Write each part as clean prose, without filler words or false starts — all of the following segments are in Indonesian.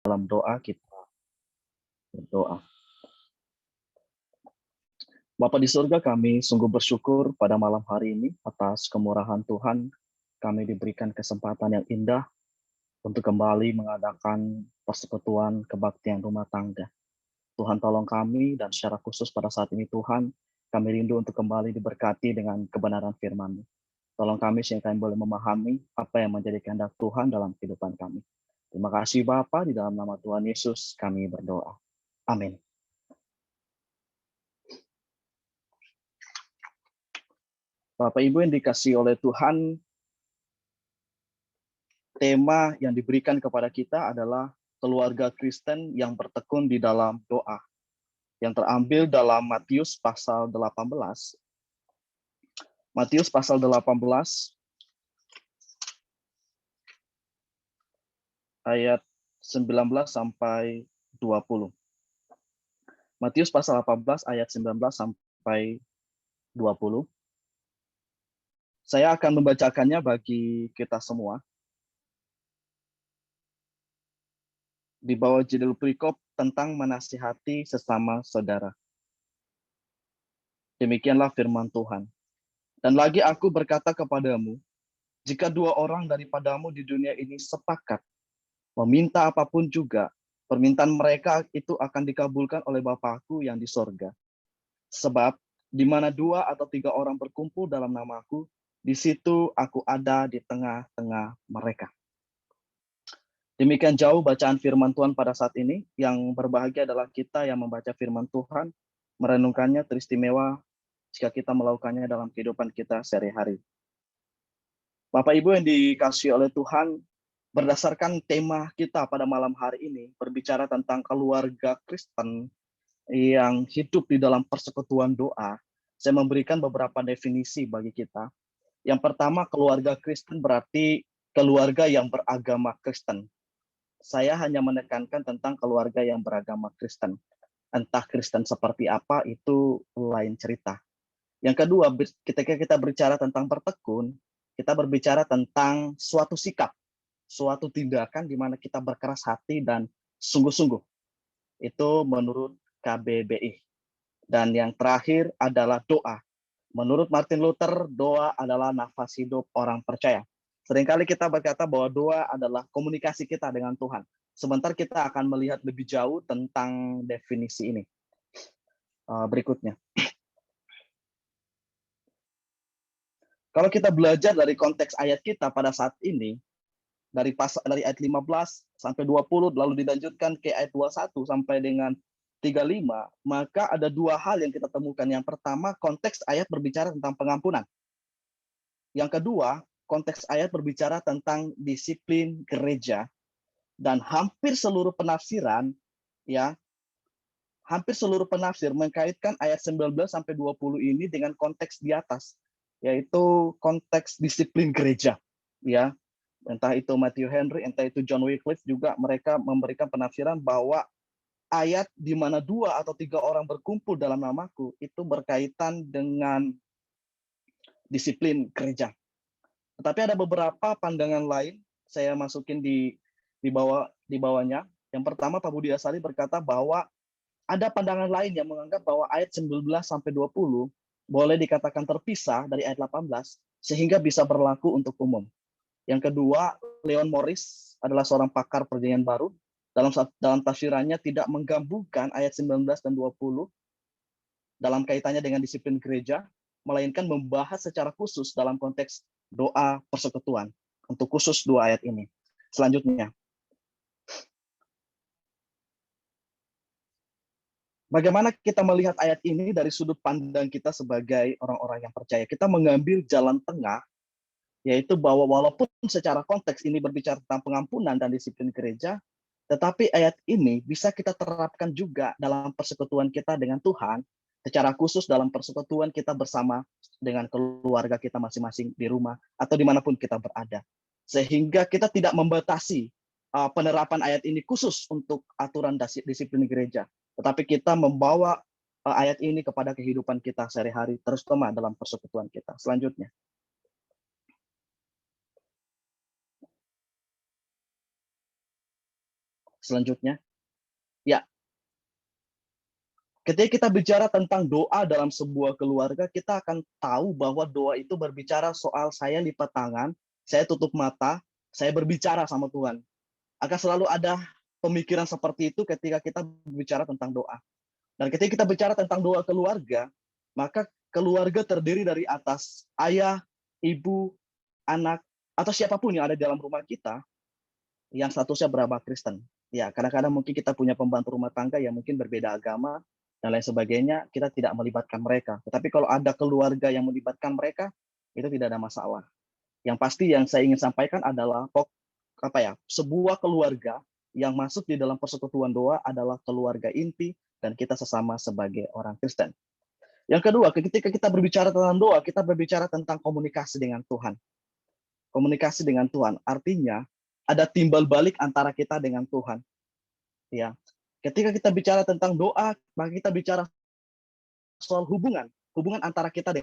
Dalam doa kita berdoa. Bapa di surga, kami sungguh bersyukur pada malam hari ini atas kemurahan Tuhan. Kami diberikan kesempatan yang indah untuk kembali mengadakan persekutuan kebaktian rumah tangga. Tuhan tolong kami, dan secara khusus pada saat ini Tuhan, kami rindu untuk kembali diberkati dengan kebenaran firman-Mu. Tolong kami sehingga kami boleh memahami apa yang menjadi kehendak Tuhan dalam kehidupan kami. Terima kasih Bapa, di dalam nama Tuhan Yesus kami berdoa. Amin. Bapak Ibu yang dikasihi oleh Tuhan, tema yang diberikan kepada kita adalah keluarga Kristen yang bertekun di dalam doa, yang terambil dalam Matius pasal 18. Matius pasal 18 ayat 19 sampai 20. Matius pasal 18 ayat 19 sampai 20. Saya akan membacakannya bagi kita semua. Di bawah judul perikop tentang menasihati sesama saudara. Demikianlah firman Tuhan. Dan lagi aku berkata kepadamu, jika dua orang daripadamu di dunia ini sepakat meminta apapun juga, permintaan mereka itu akan dikabulkan oleh Bapa-Ku yang di sorga. Sebab di mana dua atau tiga orang berkumpul dalam nama-Ku, di situ aku ada di tengah-tengah mereka. Demikian jauh bacaan firman Tuhan pada saat ini. Yang berbahagia adalah kita yang membaca firman Tuhan, merenungkannya, teristimewa jika kita melakukannya dalam kehidupan kita sehari-hari. Bapak Ibu yang dikasihi oleh Tuhan, berdasarkan tema kita pada malam hari ini, berbicara tentang keluarga Kristen yang hidup di dalam persekutuan doa, saya memberikan beberapa definisi bagi kita. Yang pertama, keluarga Kristen berarti keluarga yang beragama Kristen. Saya hanya menekankan tentang keluarga yang beragama Kristen. Entah Kristen seperti apa, itu lain cerita. Yang kedua, ketika kita berbicara tentang bertekun, kita berbicara tentang suatu sikap, suatu tindakan di mana kita berkeras hati dan sungguh-sungguh. Itu menurut KBBI. Dan yang terakhir adalah doa. Menurut Martin Luther, doa adalah nafas hidup orang percaya. Seringkali kita berkata bahwa doa adalah komunikasi kita dengan Tuhan. Sebentar kita akan melihat lebih jauh tentang definisi ini. Berikutnya. Kalau kita belajar dari konteks ayat kita pada saat ini, dari ayat 15 sampai 20, lalu dilanjutkan ke ayat 21 sampai dengan 35, maka ada dua hal yang kita temukan. Yang pertama, konteks ayat berbicara tentang pengampunan. Yang kedua, konteks ayat berbicara tentang disiplin gereja. Dan hampir seluruh penafsiran, ya, hampir seluruh penafsir mengkaitkan ayat 19 sampai 20 ini dengan konteks di atas, yaitu konteks disiplin gereja, ya. Entah itu Matthew Henry, entah itu John Wycliffe, juga mereka memberikan penafsiran bahwa ayat di mana dua atau tiga orang berkumpul dalam namaku itu berkaitan dengan disiplin gereja. Tetapi ada beberapa pandangan lain, saya masukin di bawahnya. Yang pertama, Pak Budi Asari berkata bahwa ada pandangan lain yang menganggap bahwa ayat 19 sampai 20 boleh dikatakan terpisah dari ayat 18 sehingga bisa berlaku untuk umum. Yang kedua, Leon Morris adalah seorang pakar perjanjian baru. Dalam tafsirannya tidak menggabungkan ayat 19 dan 20 dalam kaitannya dengan disiplin gereja, melainkan membahas secara khusus dalam konteks doa persekutuan untuk khusus dua ayat ini. Selanjutnya, bagaimana kita melihat ayat ini dari sudut pandang kita sebagai orang-orang yang percaya? Kita mengambil jalan tengah, yaitu bahwa walaupun secara konteks ini berbicara tentang pengampunan dan disiplin gereja, tetapi ayat ini bisa kita terapkan juga dalam persekutuan kita dengan Tuhan, secara khusus dalam persekutuan kita bersama dengan keluarga kita masing-masing di rumah atau dimanapun kita berada. Sehingga kita tidak membatasi penerapan ayat ini khusus untuk aturan disiplin gereja, tetapi kita membawa ayat ini kepada kehidupan kita sehari-hari terutama dalam persekutuan kita. Selanjutnya. Selanjutnya, ya, ketika kita bicara tentang doa dalam sebuah keluarga, kita akan tahu bahwa doa itu berbicara soal saya lipat tangan, saya tutup mata, saya berbicara sama Tuhan. Akan selalu ada pemikiran seperti itu ketika kita bicara tentang doa. Dan ketika kita bicara tentang doa keluarga, maka keluarga terdiri dari atas ayah, ibu, anak, atau siapapun yang ada di dalam rumah kita yang statusnya beragama Kristen. Ya, kadang-kadang mungkin kita punya pembantu rumah tangga yang mungkin berbeda agama dan lain sebagainya, kita tidak melibatkan mereka. Tetapi kalau ada keluarga yang melibatkan mereka, itu tidak ada masalah. Yang pasti yang saya ingin sampaikan adalah sebuah keluarga yang masuk di dalam persekutuan doa adalah keluarga inti dan kita sesama sebagai orang Kristen. Yang kedua, ketika kita berbicara tentang doa, kita berbicara tentang komunikasi dengan Tuhan. Komunikasi dengan Tuhan artinya ada timbal balik antara kita dengan Tuhan. Ya, ketika kita bicara tentang doa, maka kita bicara soal hubungan antara kita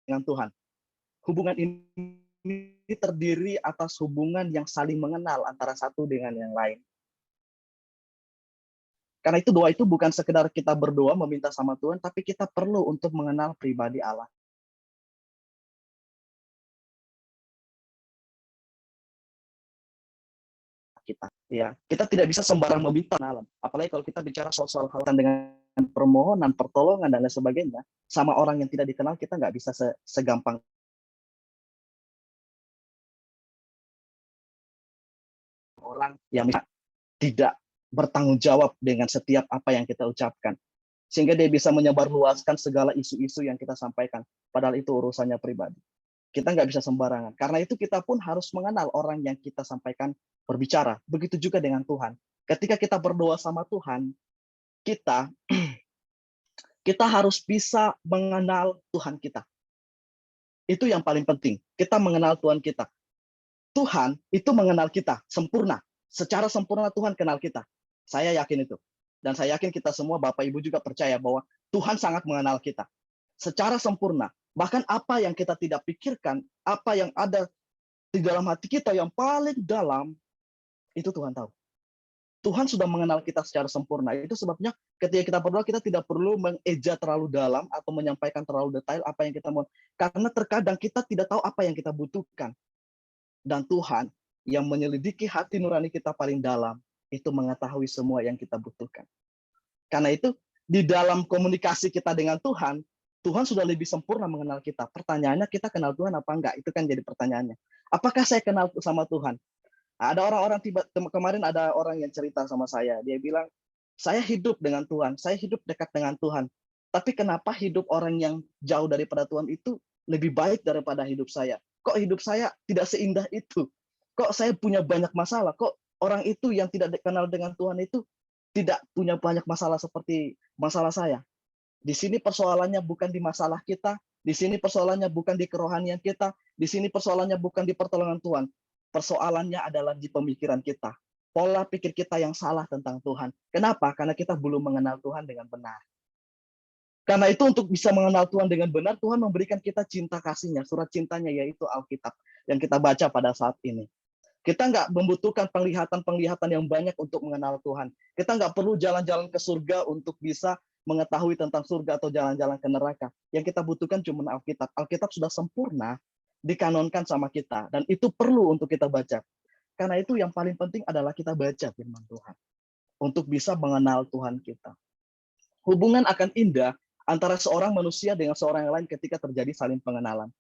dengan Tuhan. Hubungan ini terdiri atas hubungan yang saling mengenal antara satu dengan yang lain. Karena itu doa itu bukan sekedar kita berdoa meminta sama Tuhan, tapi kita perlu untuk mengenal pribadi Allah. Kita tidak bisa sembarang meminta alam. Apalagi kalau kita bicara soal hal dengan permohonan, pertolongan dan lain sebagainya, sama orang yang tidak dikenal kita nggak bisa segampang orang yang tidak bertanggung jawab dengan setiap apa yang kita ucapkan. Sehingga dia bisa menyebarluaskan segala isu-isu yang kita sampaikan. Padahal itu urusannya pribadi. Kita nggak bisa sembarangan. Karena itu kita pun harus mengenal orang yang kita sampaikan berbicara. Begitu juga dengan Tuhan. Ketika kita berdoa sama Tuhan, kita harus bisa mengenal Tuhan kita. Itu yang paling penting. Kita mengenal Tuhan kita. Tuhan itu mengenal kita sempurna. Secara sempurna Tuhan kenal kita. Saya yakin itu. Dan saya yakin kita semua, Bapak Ibu juga percaya bahwa Tuhan sangat mengenal kita. Secara sempurna. Bahkan apa yang kita tidak pikirkan, apa yang ada di dalam hati kita yang paling dalam, itu Tuhan tahu. Tuhan sudah mengenal kita secara sempurna. Itu sebabnya ketika kita berdoa, kita tidak perlu mengeja terlalu dalam atau menyampaikan terlalu detail apa yang kita mau. Karena terkadang kita tidak tahu apa yang kita butuhkan. Dan Tuhan yang menyelidiki hati nurani kita paling dalam, itu mengetahui semua yang kita butuhkan. Karena itu, di dalam komunikasi kita dengan Tuhan, Tuhan sudah lebih sempurna mengenal kita. Pertanyaannya, kita kenal Tuhan apa enggak? Itu kan jadi pertanyaannya. Apakah saya kenal sama Tuhan? Ada orang-orang kemarin ada orang yang cerita sama saya. Dia bilang, saya hidup dengan Tuhan, saya hidup dekat dengan Tuhan. Tapi kenapa hidup orang yang jauh daripada Tuhan itu lebih baik daripada hidup saya? Kok hidup saya tidak seindah itu? Kok saya punya banyak masalah? Kok orang itu yang tidak dikenal dengan Tuhan itu tidak punya banyak masalah seperti masalah saya? Di sini persoalannya bukan di masalah kita, di sini persoalannya bukan di kerohanian kita, di sini persoalannya bukan di pertolongan Tuhan. Persoalannya adalah di pemikiran kita. Pola pikir kita yang salah tentang Tuhan. Kenapa? Karena kita belum mengenal Tuhan dengan benar. Karena itu untuk bisa mengenal Tuhan dengan benar, Tuhan memberikan kita cinta kasihnya, surat cintanya yaitu Alkitab yang kita baca pada saat ini. Kita nggak membutuhkan penglihatan-penglihatan yang banyak untuk mengenal Tuhan. Kita nggak perlu jalan-jalan ke surga untuk bisa mengetahui tentang surga atau jalan-jalan ke neraka. Yang kita butuhkan cuma Alkitab. Alkitab sudah sempurna dikanonkan sama kita. Dan itu perlu untuk kita baca. Karena itu yang paling penting adalah kita baca firman Tuhan. Untuk bisa mengenal Tuhan kita. Hubungan akan indah antara seorang manusia dengan seorang yang lain ketika terjadi saling pengenalan.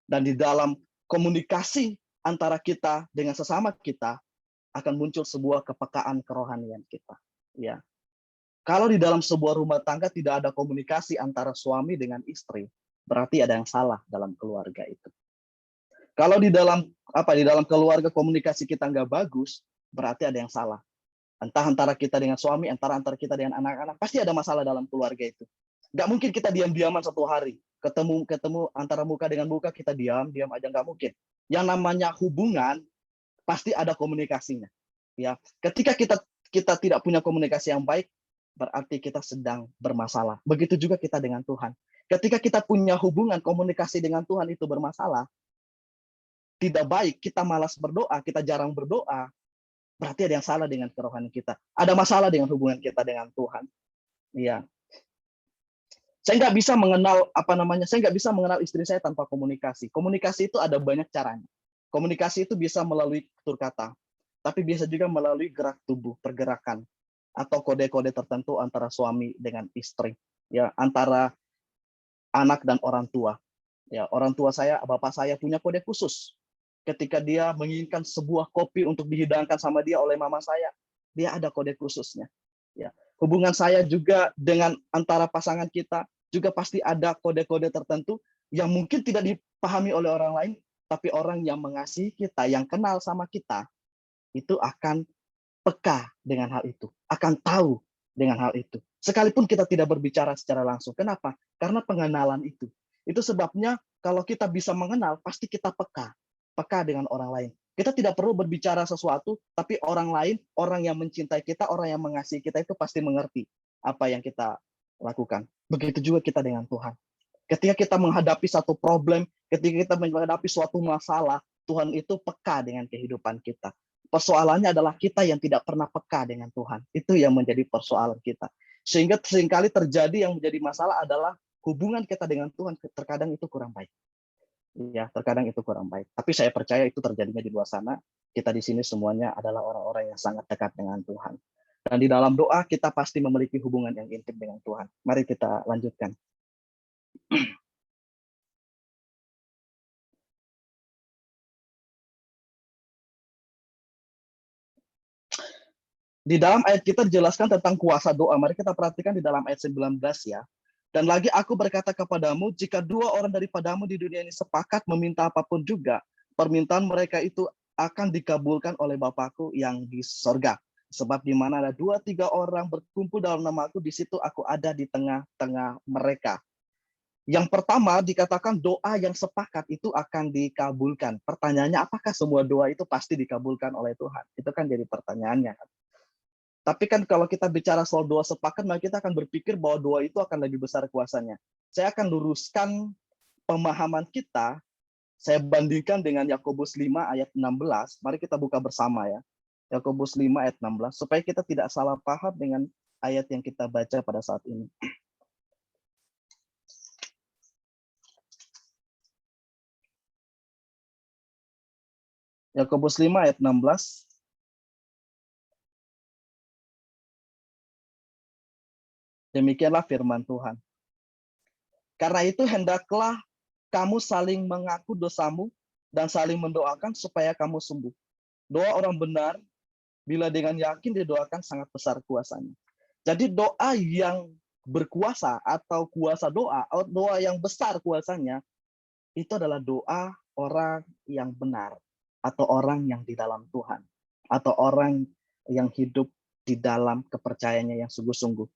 Dan di dalam komunikasi antara kita dengan sesama kita akan muncul sebuah kepekaan kerohanian kita. Ya. Kalau di dalam sebuah rumah tangga tidak ada komunikasi antara suami dengan istri, berarti ada yang salah dalam keluarga itu. Kalau di dalam keluarga komunikasi kita nggak bagus, berarti ada yang salah. Entah antara kita dengan suami, antara kita dengan anak-anak, pasti ada masalah dalam keluarga itu. Nggak mungkin kita diam-diaman satu hari. Ketemu antara muka dengan muka, kita diam aja, nggak mungkin. Yang namanya hubungan, pasti ada komunikasinya. Ya, ketika kita tidak punya komunikasi yang baik, berarti kita sedang bermasalah. Begitu juga kita dengan Tuhan. Ketika kita punya hubungan komunikasi dengan Tuhan itu bermasalah, tidak baik, kita malas berdoa, kita jarang berdoa, berarti ada yang salah dengan kerohanian kita. Ada masalah dengan hubungan kita dengan Tuhan. Iya. Saya nggak bisa mengenal saya nggak bisa mengenal istri saya tanpa komunikasi. Komunikasi itu ada banyak caranya. Komunikasi itu bisa melalui tutur kata, tapi bisa juga melalui gerak tubuh, pergerakan, atau kode-kode tertentu antara suami dengan istri, ya, antara anak dan orang tua. Ya, orang tua saya, bapak saya punya kode khusus. Ketika dia menginginkan sebuah kopi untuk dihidangkan sama dia oleh mama saya, dia ada kode khususnya. Ya, hubungan saya juga dengan antara pasangan kita juga pasti ada kode-kode tertentu yang mungkin tidak dipahami oleh orang lain, tapi orang yang mengasihi kita, yang kenal sama kita, itu akan peka dengan hal itu, akan tahu dengan hal itu. Sekalipun kita tidak berbicara secara langsung. Kenapa? Karena pengenalan itu. Itu sebabnya kalau kita bisa mengenal, pasti kita peka dengan orang lain. Kita tidak perlu berbicara sesuatu, tapi orang lain, orang yang mencintai kita, orang yang mengasihi kita itu pasti mengerti apa yang kita lakukan. Begitu juga kita dengan Tuhan. Ketika kita menghadapi satu problem, ketika kita menghadapi suatu masalah, Tuhan itu peka dengan kehidupan kita. Persoalannya adalah kita yang tidak pernah peka dengan Tuhan. Itu yang menjadi persoalan kita. Sehingga seringkali terjadi yang menjadi masalah adalah hubungan kita dengan Tuhan terkadang itu kurang baik. Ya, terkadang itu kurang baik. Tapi saya percaya itu terjadinya di luar sana. Kita di sini semuanya adalah orang-orang yang sangat dekat dengan Tuhan. Dan di dalam doa kita pasti memiliki hubungan yang intim dengan Tuhan. Mari kita lanjutkan. Di dalam ayat kita jelaskan tentang kuasa doa. Mari kita perhatikan di dalam ayat 19 ya. Dan lagi aku berkata kepadamu, jika dua orang daripadamu di dunia ini sepakat meminta apapun juga, permintaan mereka itu akan dikabulkan oleh Bapakku yang di sorga. Sebab di mana ada 2-3 orang berkumpul dalam namaku, di situ aku ada di tengah-tengah mereka. Yang pertama dikatakan doa yang sepakat itu akan dikabulkan. Pertanyaannya, apakah semua doa itu pasti dikabulkan oleh Tuhan? Itu kan jadi pertanyaannya. Tapi kan kalau kita bicara soal doa sepakat, maka kita akan berpikir bahwa doa itu akan lebih besar kuasanya. Saya akan luruskan pemahaman kita, saya bandingkan dengan Yakobus 5 ayat 16. Mari kita buka bersama ya. Yakobus 5 ayat 16, supaya kita tidak salah paham dengan ayat yang kita baca pada saat ini. Yakobus 5 ayat 16. Demikianlah firman Tuhan. Karena itu hendaklah kamu saling mengaku dosamu dan saling mendoakan supaya kamu sembuh. Doa orang benar, bila dengan yakin didoakan sangat besar kuasanya. Jadi doa yang berkuasa atau kuasa doa, atau doa yang besar kuasanya, itu adalah doa orang yang benar, atau orang yang di dalam Tuhan, atau orang yang hidup di dalam kepercayaannya yang sungguh-sungguh.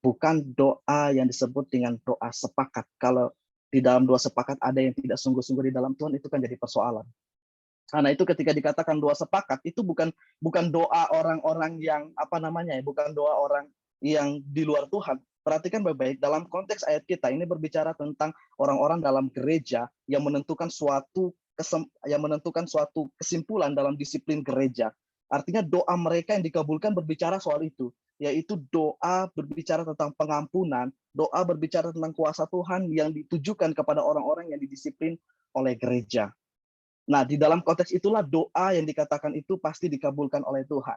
Bukan doa yang disebut dengan doa sepakat. Kalau di dalam doa sepakat ada yang tidak sungguh-sungguh di dalam Tuhan, itu kan jadi persoalan. Karena itu ketika dikatakan doa sepakat, itu bukan doa orang-orang yang bukan doa orang yang di luar Tuhan. Perhatikan baik-baik, dalam konteks ayat kita ini berbicara tentang orang-orang dalam gereja yang menentukan suatu kesimpulan dalam disiplin gereja. Artinya doa mereka yang dikabulkan berbicara soal itu, yaitu doa berbicara tentang pengampunan, doa berbicara tentang kuasa Tuhan yang ditujukan kepada orang-orang yang didisiplin oleh gereja. Nah, di dalam konteks itulah doa yang dikatakan itu pasti dikabulkan oleh Tuhan.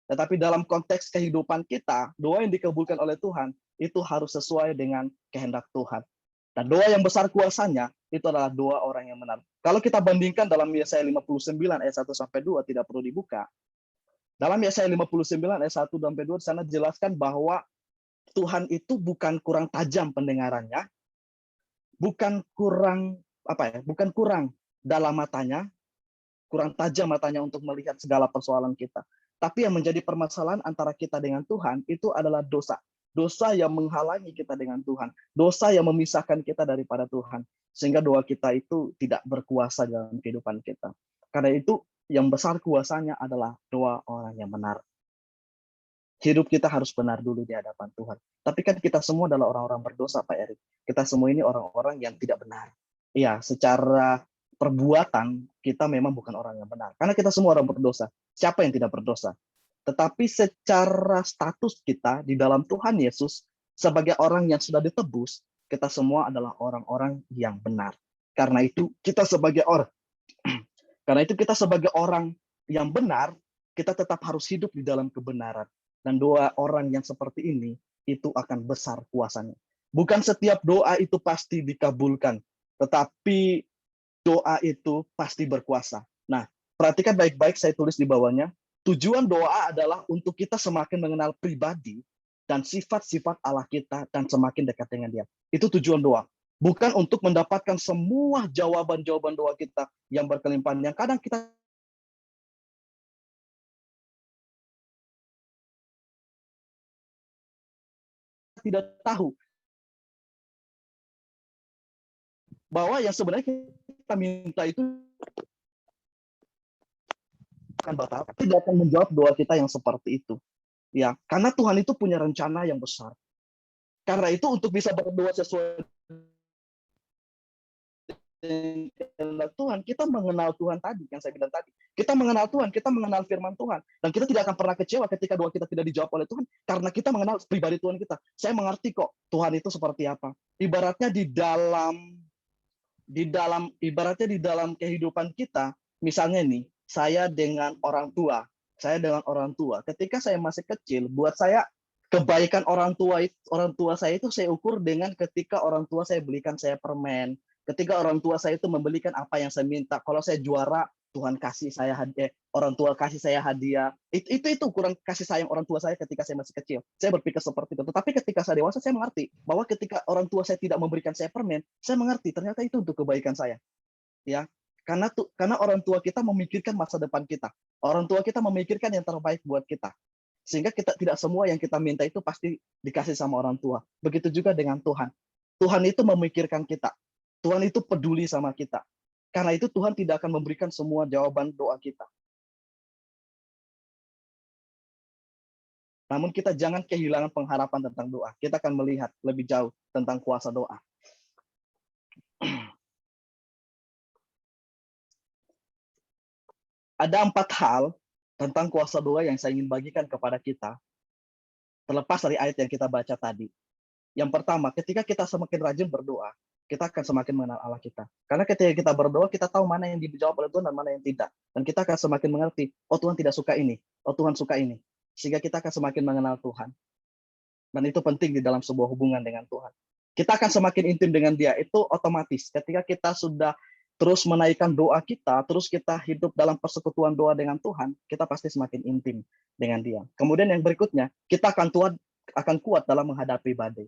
Tetapi dalam konteks kehidupan kita, doa yang dikabulkan oleh Tuhan itu harus sesuai dengan kehendak Tuhan. Dan doa yang besar kuasanya itu adalah doa orang yang benar. Kalau kita bandingkan dalam Yesaya 59 ayat 1 sampai 2 tidak perlu dibuka. Dalam Yesaya 59 ayat 1 sampai 2 di sana jelaskan bahwa Tuhan itu bukan kurang tajam pendengarannya, bukan kurang dalam matanya, kurang tajam matanya untuk melihat segala persoalan kita. Tapi yang menjadi permasalahan antara kita dengan Tuhan itu adalah dosa. Dosa yang menghalangi kita dengan Tuhan. Dosa yang memisahkan kita daripada Tuhan. Sehingga doa kita itu tidak berkuasa dalam kehidupan kita. Karena itu yang besar kuasanya adalah doa orang yang benar. Hidup kita harus benar dulu di hadapan Tuhan. Tapi kan kita semua adalah orang-orang berdosa, Pak Erik. Kita semua ini orang-orang yang tidak benar. Iya, secara perbuatan kita memang bukan orang yang benar. Karena kita semua orang berdosa. Siapa yang tidak berdosa? Tetapi secara status kita di dalam Tuhan Yesus, sebagai orang yang sudah ditebus, kita semua adalah orang-orang yang benar. Karena itu kita sebagai orang karena itu kita sebagai orang yang benar, kita tetap harus hidup di dalam kebenaran. Dan doa orang yang seperti ini itu akan besar kuasanya. Bukan setiap doa itu pasti dikabulkan, tetapi doa itu pasti berkuasa. Nah, perhatikan baik-baik, saya tulis di bawahnya. Tujuan doa adalah untuk kita semakin mengenal pribadi dan sifat-sifat Allah kita dan semakin dekat dengan Dia. Itu tujuan doa. Bukan untuk mendapatkan semua jawaban-jawaban doa kita yang berkelimpahan. Yang kadang kita tidak tahu bahwa yang sebenarnya kita minta itu akan batal, tidak akan menjawab doa kita yang seperti itu. Ya, karena Tuhan itu punya rencana yang besar. Karena itu untuk bisa berdoa sesuai dengan Tuhan, kita mengenal Tuhan tadi, yang saya bilang tadi. Kita mengenal Tuhan, kita mengenal firman Tuhan. Dan kita tidak akan pernah kecewa ketika doa kita tidak dijawab oleh Tuhan, karena kita mengenal pribadi Tuhan kita. Saya mengerti kok Tuhan itu seperti apa. Ibaratnya ibaratnya di dalam kehidupan kita, misalnya nih, saya dengan orang tua, ketika saya masih kecil, buat saya kebaikan orang tua saya itu saya ukur dengan ketika orang tua saya belikan saya permen, ketika orang tua saya itu membelikan apa yang saya minta. Kalau saya juara, Tuhan kasih saya hadiah, orang tua kasih saya hadiah. Itu ukuran kasih sayang orang tua saya ketika saya masih kecil. Saya berpikir seperti itu. Tetapi ketika saya dewasa, saya mengerti bahwa ketika orang tua saya tidak memberikan saya permen, saya mengerti ternyata itu untuk kebaikan saya. Ya, karena orang tua kita memikirkan masa depan kita. Orang tua kita memikirkan yang terbaik buat kita. Sehingga kita tidak semua yang kita minta itu pasti dikasih sama orang tua. Begitu juga dengan Tuhan. Tuhan itu memikirkan kita. Tuhan itu peduli sama kita. Karena itu Tuhan tidak akan memberikan semua jawaban doa kita. Namun kita jangan kehilangan pengharapan tentang doa. Kita akan melihat lebih jauh tentang kuasa doa. Ada 4 hal tentang kuasa doa yang saya ingin bagikan kepada kita, terlepas dari ayat yang kita baca tadi. Yang pertama, ketika kita semakin rajin berdoa, kita akan semakin mengenal Allah kita. Karena ketika kita berdoa, kita tahu mana yang dijawab oleh Tuhan dan mana yang tidak. Dan kita akan semakin mengerti, oh Tuhan tidak suka ini, oh Tuhan suka ini. Sehingga kita akan semakin mengenal Tuhan. Dan itu penting di dalam sebuah hubungan dengan Tuhan. Kita akan semakin intim dengan Dia, itu otomatis. Ketika kita sudah terus menaikkan doa kita, terus kita hidup dalam persekutuan doa dengan Tuhan, kita pasti semakin intim dengan Dia. Kemudian yang berikutnya, kita akan kuat dalam menghadapi badai.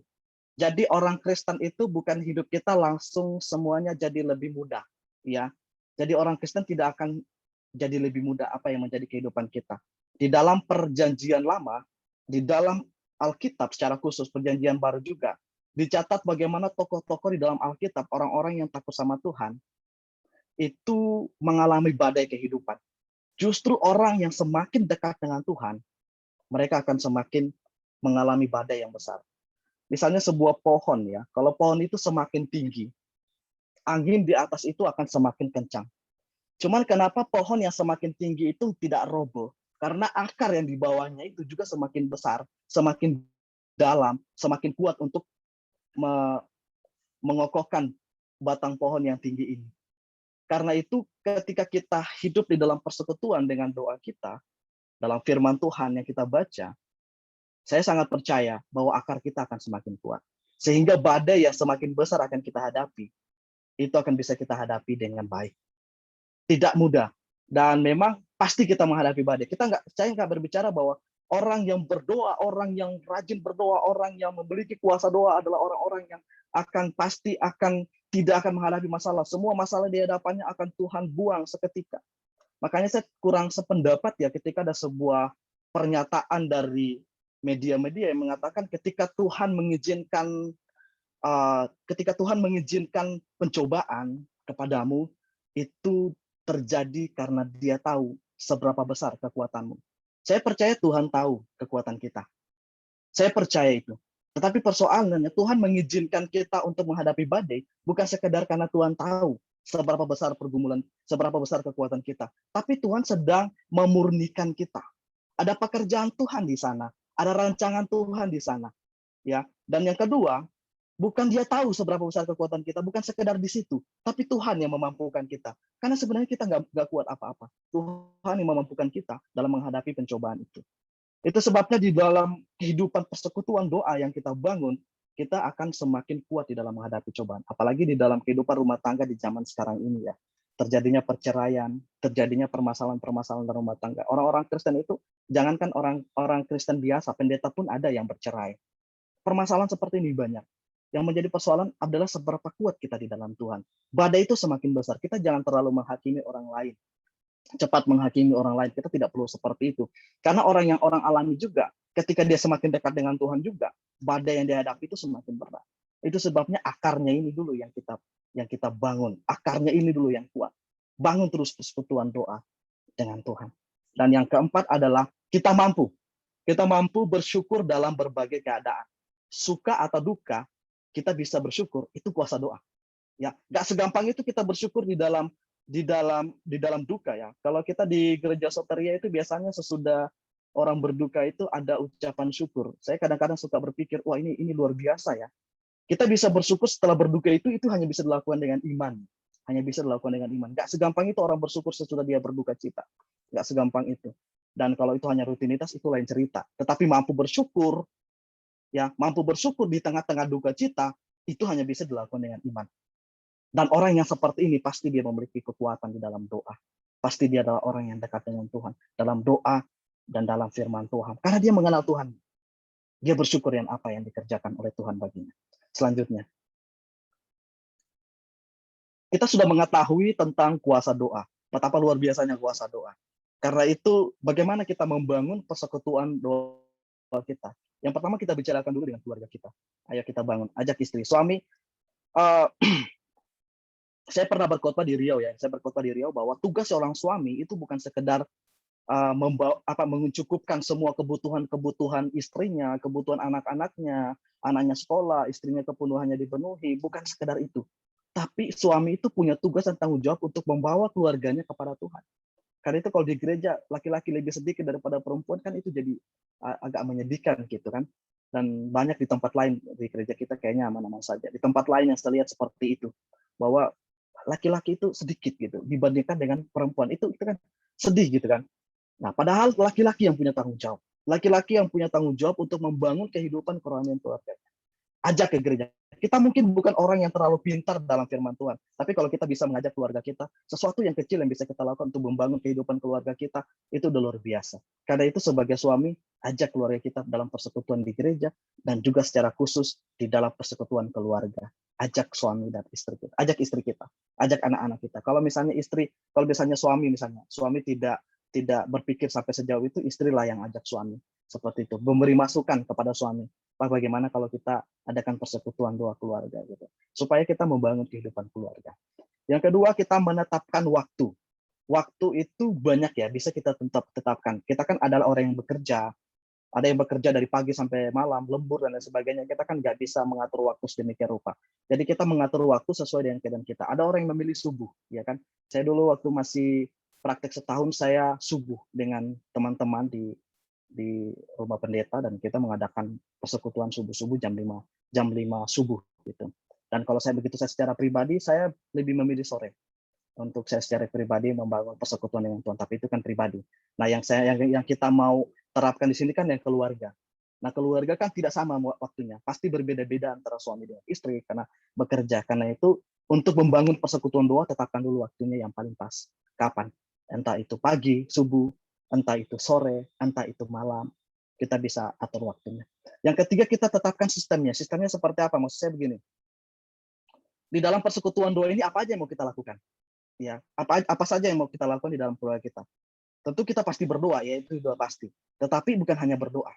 Jadi orang Kristen itu bukan hidup kita langsung semuanya jadi lebih mudah, ya. Jadi orang Kristen tidak akan jadi lebih mudah apa yang menjadi kehidupan kita. Di dalam perjanjian lama, di dalam Alkitab secara khusus, perjanjian baru juga, dicatat bagaimana tokoh-tokoh di dalam Alkitab, orang-orang yang takut sama Tuhan, itu mengalami badai kehidupan. Justru orang yang semakin dekat dengan Tuhan, mereka akan semakin mengalami badai yang besar. Misalnya sebuah pohon ya, kalau pohon itu semakin tinggi, angin di atas itu akan semakin kencang. Cuman kenapa pohon yang semakin tinggi itu tidak roboh? Karena akar yang di bawahnya itu juga semakin besar, semakin dalam, semakin kuat untuk mengokohkan batang pohon yang tinggi ini. Karena itu ketika kita hidup di dalam persekutuan dengan doa kita, dalam firman Tuhan yang kita baca, saya sangat percaya bahwa akar kita akan semakin kuat. Sehingga badai yang semakin besar akan kita hadapi, itu akan bisa kita hadapi dengan baik. Tidak mudah. Dan memang pasti kita menghadapi badai. Saya nggak berbicara bahwa orang yang berdoa, orang yang rajin berdoa, orang yang memiliki kuasa doa adalah orang-orang yang tidak akan menghadapi masalah. Semua masalah di hadapannya akan Tuhan buang seketika. Makanya saya kurang sependapat ya ketika ada sebuah pernyataan dari media-media yang mengatakan ketika Tuhan mengizinkan pencobaan kepadamu, itu terjadi karena Dia tahu seberapa besar kekuatanmu. Saya percaya Tuhan tahu kekuatan kita. Saya percaya itu. Tetapi persoalannya Tuhan mengizinkan kita untuk menghadapi badai bukan sekedar karena Tuhan tahu seberapa besar pergumulan, seberapa besar kekuatan kita. Tapi Tuhan sedang memurnikan kita. Ada pekerjaan Tuhan di sana, ada rancangan Tuhan di sana, ya. Dan yang kedua, bukan dia tahu seberapa besar kekuatan kita, bukan sekedar di situ, tapi Tuhan yang memampukan kita. Karena sebenarnya kita nggak kuat apa-apa. Tuhan yang memampukan kita dalam menghadapi pencobaan itu. Itu sebabnya di dalam kehidupan persekutuan doa yang kita bangun, kita akan semakin kuat di dalam menghadapi cobaan. Apalagi di dalam kehidupan rumah tangga di zaman sekarang ini ya. Terjadinya perceraian, terjadinya permasalahan-permasalahan dalam rumah tangga. Orang-orang Kristen itu, jangankan orang Kristen biasa, pendeta pun ada yang bercerai. Permasalahan seperti ini banyak. Yang menjadi persoalan adalah seberapa kuat kita di dalam Tuhan. Badai itu semakin besar. Kita jangan terlalu menghakimi orang lain, cepat menghakimi orang lain. Kita tidak perlu seperti itu. Karena orang yang orang alami juga, ketika dia semakin dekat dengan Tuhan juga, badai yang dihadapi itu semakin berat. Itu sebabnya akarnya ini dulu yang kita bangun. Akarnya ini dulu yang kuat. Bangun terus persekutuan doa dengan Tuhan. Dan yang keempat adalah kita mampu. Kita mampu bersyukur dalam berbagai keadaan. Suka atau duka, kita bisa bersyukur, itu kuasa doa. Ya, nggak segampang itu kita bersyukur di dalam duka ya. Kalau kita di gereja Soteria itu biasanya sesudah orang berduka itu ada ucapan syukur. Saya kadang-kadang suka berpikir, wah ini luar biasa ya. Kita bisa bersyukur setelah berduka itu hanya bisa dilakukan dengan iman. Hanya bisa dilakukan dengan iman. Nggak segampang itu orang bersyukur sesudah dia berduka cita. Nggak segampang itu. Dan kalau itu hanya rutinitas, itu lain cerita. Tetapi mampu bersyukur di tengah-tengah duka cita, itu hanya bisa dilakukan dengan iman. Dan orang yang seperti ini pasti dia memiliki kekuatan di dalam doa. Pasti dia adalah orang yang dekat dengan Tuhan dalam doa dan dalam firman Tuhan. Karena dia mengenal Tuhan. Dia bersyukur yang apa yang dikerjakan oleh Tuhan baginya. Selanjutnya, kita sudah mengetahui tentang kuasa doa. Betapa luar biasanya kuasa doa. Karena itu, bagaimana kita membangun persekutuan doa kita. Yang pertama kita bicarakan dulu dengan keluarga kita. Ayo kita bangun, ajak istri, suami. Saya pernah berkhotbah di Riau ya. Saya berkhotbah di Riau bahwa tugas seorang suami itu bukan sekedar mencukupkan semua kebutuhan istrinya, kebutuhan anak-anaknya, anaknya sekolah, istrinya kepenuhannya dipenuhi, bukan sekedar itu. Tapi suami itu punya tugas dan tanggung jawab untuk membawa keluarganya kepada Tuhan. Karena itu kalau di gereja laki-laki lebih sedikit daripada perempuan kan itu jadi agak menyedihkan gitu kan. Dan banyak di tempat lain di gereja kita kayaknya aman-aman saja. Di tempat lain yang saya lihat seperti itu, bahwa laki-laki itu sedikit gitu dibandingkan dengan perempuan, itu kan sedih gitu kan. Nah, padahal laki-laki yang punya tanggung jawab. Laki-laki yang punya tanggung jawab untuk membangun kehidupan kerohanian keluarga. Ajak ke gereja. Kita mungkin bukan orang yang terlalu pintar dalam firman Tuhan. Tapi kalau kita bisa mengajak keluarga kita, sesuatu yang kecil yang bisa kita lakukan untuk membangun kehidupan keluarga kita, itu udah luar biasa. Karena itu sebagai suami, ajak keluarga kita dalam persekutuan di gereja, dan juga secara khusus di dalam persekutuan keluarga. Ajak suami dan istri kita. Ajak istri kita. Ajak anak-anak kita. Kalau misalnya suami tidak berpikir sampai sejauh itu, istrilah yang ajak suami. Seperti itu. Memberi masukan kepada suami. Pak, bagaimana kalau kita adakan persekutuan doa keluarga gitu. Supaya kita membangun kehidupan keluarga. Yang kedua, kita menetapkan waktu. Waktu itu banyak ya, bisa kita tetapkan. Kita kan adalah orang yang bekerja. Ada yang bekerja dari pagi sampai malam, lembur dan lain sebagainya. Kita kan nggak bisa mengatur waktu sedemikian rupa. Jadi kita mengatur waktu sesuai dengan keadaan kita. Ada orang yang memilih subuh, ya kan? Saya dulu waktu masih praktek setahun, saya subuh dengan teman-teman di rumah pendeta, dan kita mengadakan persekutuan subuh-subuh jam 5 subuh gitu. Dan kalau saya secara pribadi, saya lebih memilih sore untuk saya secara pribadi membangun persekutuan dengan Tuhan, tapi itu kan pribadi. Nah, yang kita mau terapkan di sini kan yang keluarga. Nah, keluarga kan tidak sama waktunya, pasti berbeda-beda antara suami dan istri karena bekerja. Karena itu untuk membangun persekutuan doa, tetapkan dulu waktunya yang paling pas. Kapan? Entah itu pagi, subuh, entah itu sore, entah itu malam, kita bisa atur waktunya. Yang ketiga, kita tetapkan sistemnya. Sistemnya seperti apa? Maksud saya begini, di dalam persekutuan doa ini apa aja yang mau kita lakukan? Ya, apa saja yang mau kita lakukan di dalam keluarga kita? Tentu kita pasti berdoa, ya itu doa pasti. Tetapi bukan hanya berdoa.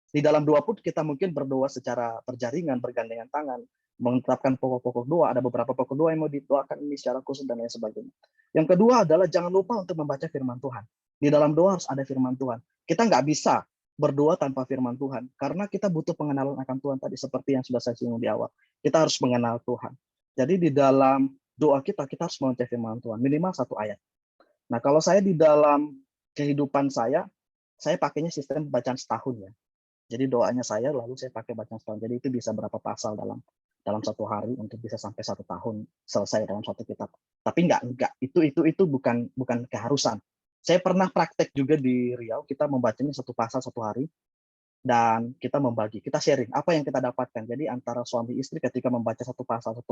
Di dalam doa pun kita mungkin berdoa secara berjaringan, bergandengan tangan, menetapkan pokok-pokok doa. Ada beberapa pokok doa yang mau didoakan ini secara khusus dan lain sebagainya. Yang kedua adalah jangan lupa untuk membaca firman Tuhan. Di dalam doa harus ada firman Tuhan. Kita nggak bisa berdoa tanpa firman Tuhan, karena kita butuh pengenalan akan Tuhan tadi, seperti yang sudah saya singgung di awal. Kita harus mengenal Tuhan. Jadi di dalam doa kita harus membaca firman Tuhan, minimal 1 ayat. Nah, kalau saya di dalam kehidupan saya, saya pakainya sistem bacaan setahun ya. Jadi doanya saya lalu saya pakai bacaan setahun. Jadi itu bisa berapa pasal dalam satu hari untuk bisa sampai 1 tahun selesai dalam satu kitab. Tapi enggak itu bukan keharusan. Saya pernah praktek juga di Riau, kita membacanya 1 pasal 1 hari dan kita membagi, kita sharing apa yang kita dapatkan. Jadi antara suami istri ketika membaca 1 pasal 1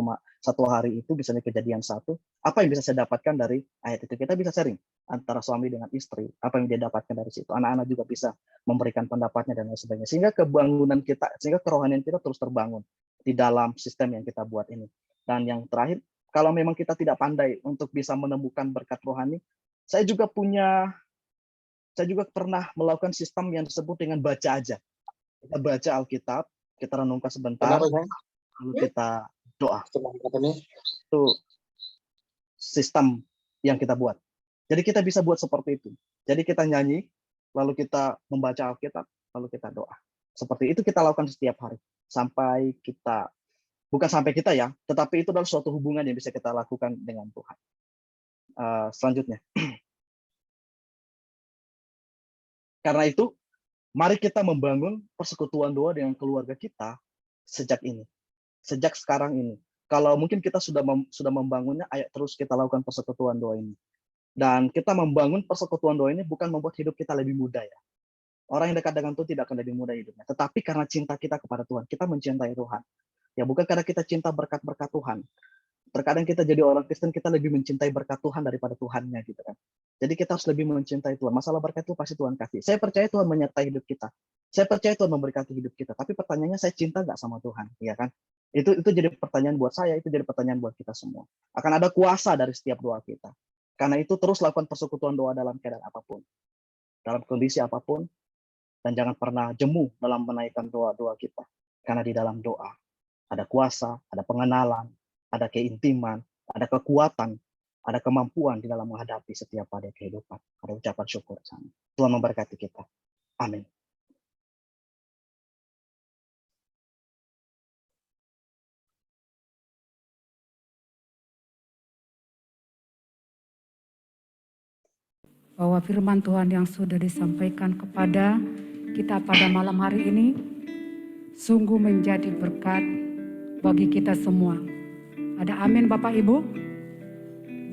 hari itu, misalnya Kejadian 1, apa yang bisa saya dapatkan dari ayat itu, kita bisa sharing antara suami dengan istri, apa yang dia dapatkan dari situ. Anak-anak juga bisa memberikan pendapatnya dan lain sebagainya. Sehingga kebangunan kita, sehingga kerohanian kita terus terbangun di dalam sistem yang kita buat ini. Dan yang terakhir, kalau memang kita tidak pandai untuk bisa menemukan berkat rohani, saya juga pernah melakukan sistem yang disebut dengan baca aja. Kita baca Alkitab, kita renungkan sebentar, lalu kita doa. Itu sistem yang kita buat. Jadi kita bisa buat seperti itu. Jadi kita nyanyi, lalu kita membaca Alkitab, lalu kita doa. Seperti itu kita lakukan setiap hari. Bukan sampai kita ya, tetapi itu adalah suatu hubungan yang bisa kita lakukan dengan Tuhan. Selanjutnya. Karena itu, mari kita membangun persekutuan doa dengan keluarga kita sejak sekarang ini. Kalau mungkin kita sudah membangunnya, ayo terus kita lakukan persekutuan doa ini. Dan kita membangun persekutuan doa ini bukan membuat hidup kita lebih mudah ya. Orang yang dekat dengan Tuhan tidak akan lebih mudah hidupnya. Tetapi karena cinta kita kepada Tuhan, kita mencintai Tuhan. Ya bukan karena kita cinta berkat-berkat Tuhan. Terkadang kita jadi orang Kristen, kita lebih mencintai berkat Tuhan daripada Tuhannya gitu kan. Jadi kita harus lebih mencintai Tuhan. Masalah berkat itu pasti Tuhan kasih. Saya percaya Tuhan menyertai hidup kita. Saya percaya Tuhan memberkati hidup kita. Tapi pertanyaannya, saya cinta nggak sama Tuhan, ya kan? Itu jadi pertanyaan buat saya, itu jadi pertanyaan buat kita semua. Akan ada kuasa dari setiap doa kita. Karena itu terus lakukan persekutuan doa dalam keadaan apapun, dalam kondisi apapun, dan jangan pernah jemu dalam menaikkan doa-doa kita. Karena di dalam doa ada kuasa, ada pengenalan, ada keintiman, ada kekuatan, ada kemampuan di dalam menghadapi setiap pada kehidupan. Ada ucapan syukur sana. Tuhan memberkati kita. Amin. Bahwa firman Tuhan yang sudah disampaikan kepada kita pada malam hari ini sungguh menjadi berkat bagi kita semua. Ada amin Bapak Ibu?